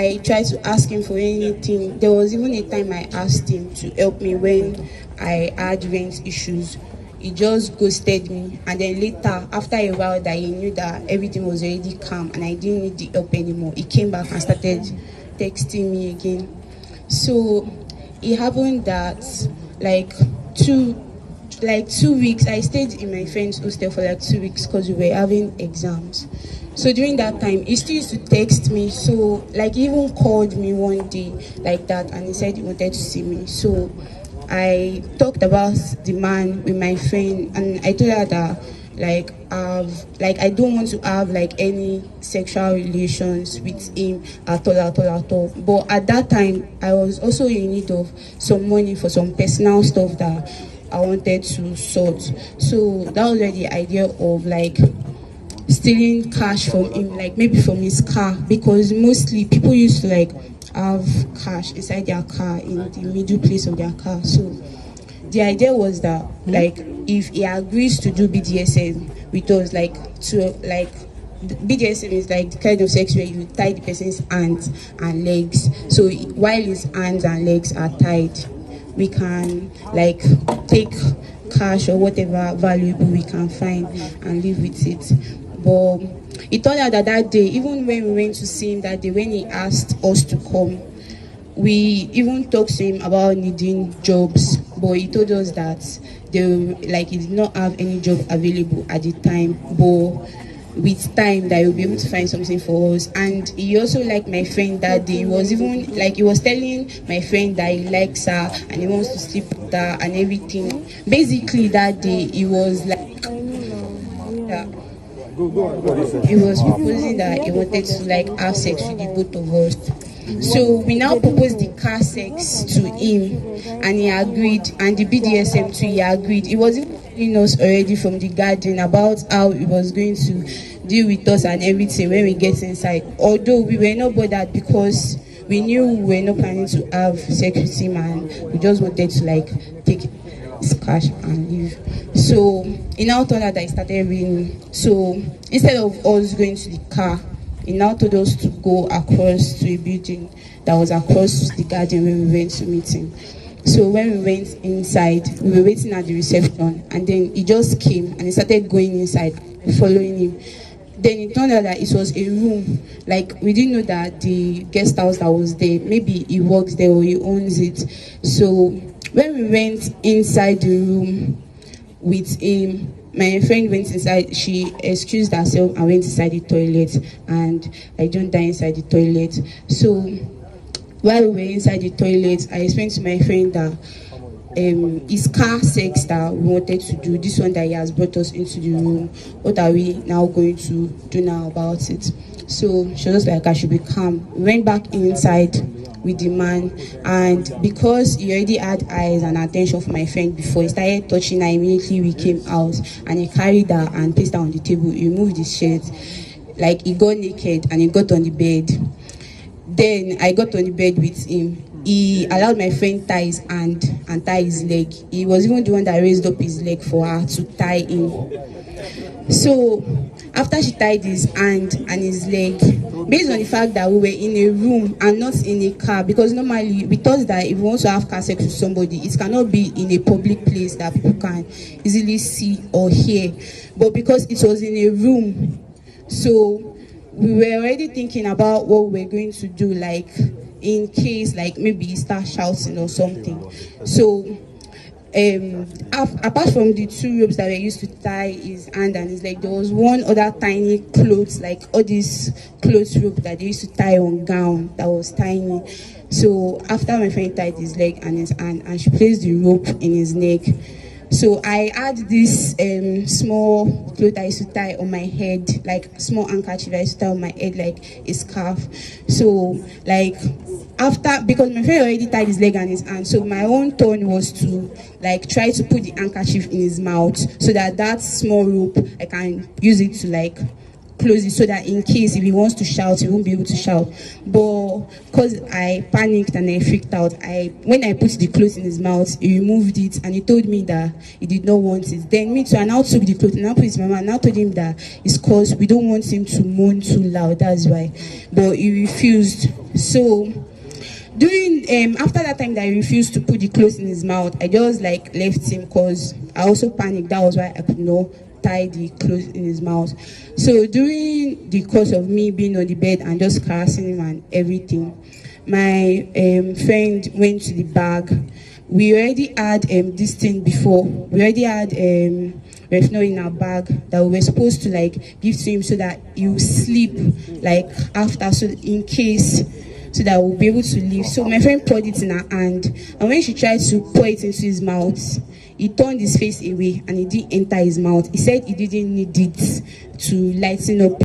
I tried to ask him for anything. There was even a time I asked him to help me when I had rent issues. He just ghosted me, and then later, after a while that he knew that everything was already calm and I didn't need the help anymore, he came back and started texting me again. So it happened that like two 2 weeks I stayed in my friend's hostel for like 2 weeks because we were having exams. So during that time he still used to text me. So like he even called me one day like that, and he said he wanted to see me. So I talked about the man with my friend, and I told her that I don't want to have like any sexual relations with him at all. But at that time I was also in need of some money for some personal stuff that I wanted to sort. So that was where the idea of like stealing cash from him, like maybe from his car, because mostly people used to like have cash inside their car in the middle place of their car. So the idea was that like if he agrees to do BDSM with us, BDSM is like the kind of sex where you tie the person's hands and legs. So while his hands and legs are tied, we can like take cash or whatever valuable we can find and live with it. But it turned out that day, even when we went to see him that day, when he asked us to come, we even talked to him about needing jobs, but he told us that he did not have any job available at the time, but with time that he will be able to find something for us. And he also liked my friend that day. He was even like, he was telling my friend that he likes her and he wants to sleep with her and everything. Basically that day he was like he was proposing that he wanted to like have sex with the both of us. So we now proposed the car sex to him, and he agreed, and the BDSM too, he agreed. He was telling us already from the garden about how he was going to deal with us and everything when we get inside. Although we were not bothered because we knew we were not planning to have sex with him, and we just wanted to like take his cash and leave. So he now told us that he started raining. So instead of us going to the car, he now told us to go across to a building that was across the garden when we went to meet him. So when we went inside, we were waiting at the reception, and then he just came and he started going inside, following him. Then it turned out that it was a room. Like, we didn't know that the guest house that was there, maybe he works there or he owns it. So when we went inside the room with him, my friend went inside. She excused herself and went inside the toilet, and I don't die inside the toilet. So while we were inside the toilet, I explained to my friend that his car sex that we wanted to do, this one that he has brought us into the room, what are we now going to do now about it? So she was like, I should be calm. We went back inside with the man, and because he already had eyes and attention for my friend before, he started touching her. Immediately we came out, and he carried her and placed her on the table. He removed his shirt, like he got naked and he got on the bed. Then I got on the bed with him. He allowed my friend tie his hand and tie his leg. He was even the one that raised up his leg for her to tie him. So after she tied his hand and his leg, based on the fact that we were in a room and not in a car, because normally we thought that if we want to have car sex with somebody, it cannot be in a public place that people can easily see or hear. But because it was in a room, so we were already thinking about what we were going to do, like in case like maybe he start shouting or something. So apart from the two ropes that were used to tie his hand and his leg, there was one other tiny clothes, like all these clothes rope that they used to tie on gown that was tiny. So after my friend tied his leg and his hand, and she placed the rope in his neck, so I had this small cloth I used to tie on my head, like small handkerchief I used to tie on my head like a scarf. So like after, because my friend already tied his leg and his hand, so my own turn was to like try to put the handkerchief in his mouth so that that small rope, I can use it to like close it, so that in case if he wants to shout, he won't be able to shout. But because I panicked and I freaked out, when I put the clothes in his mouth, he removed it and he told me that he did not want it. Then me too, I now took the clothes and I put it in my mouth and I told him that it's because we don't want him to moan too loud, that's why. But he refused. So during after that time that he refused to put the clothes in his mouth, I just like left him because I also panicked. That was why I could not tie the clothes in his mouth. So during the course of me being on the bed and just caressing him and everything, my friend went to the bag. We already had this thing before. We already had retinol in our bag that we were supposed to like give to him so that he will sleep like after, so in case, so that we'll be able to leave. So my friend poured it in her hand, and when she tried to pour it into his mouth, he turned his face away and it didn't enter his mouth. He said he didn't need it to lighten up